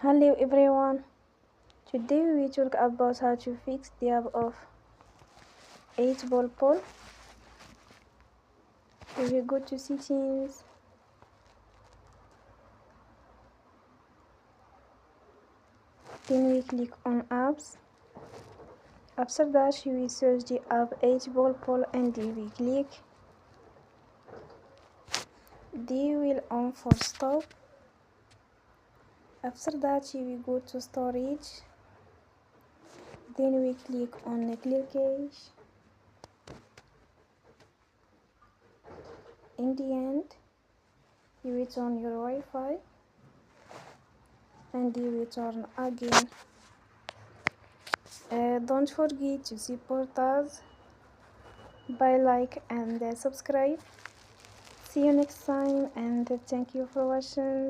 Hello everyone, today we talk about how to fix the app of 8 ball pool. We go to settings, then we click on apps. After that we search the app 8 ball pool and we click. They will on Forcestop. After that we go to storage, then we click on clear cache. In the end you return your Wi-Fi and you return again. Don't forget to support us by like and subscribe. See you next time and thank you for watching.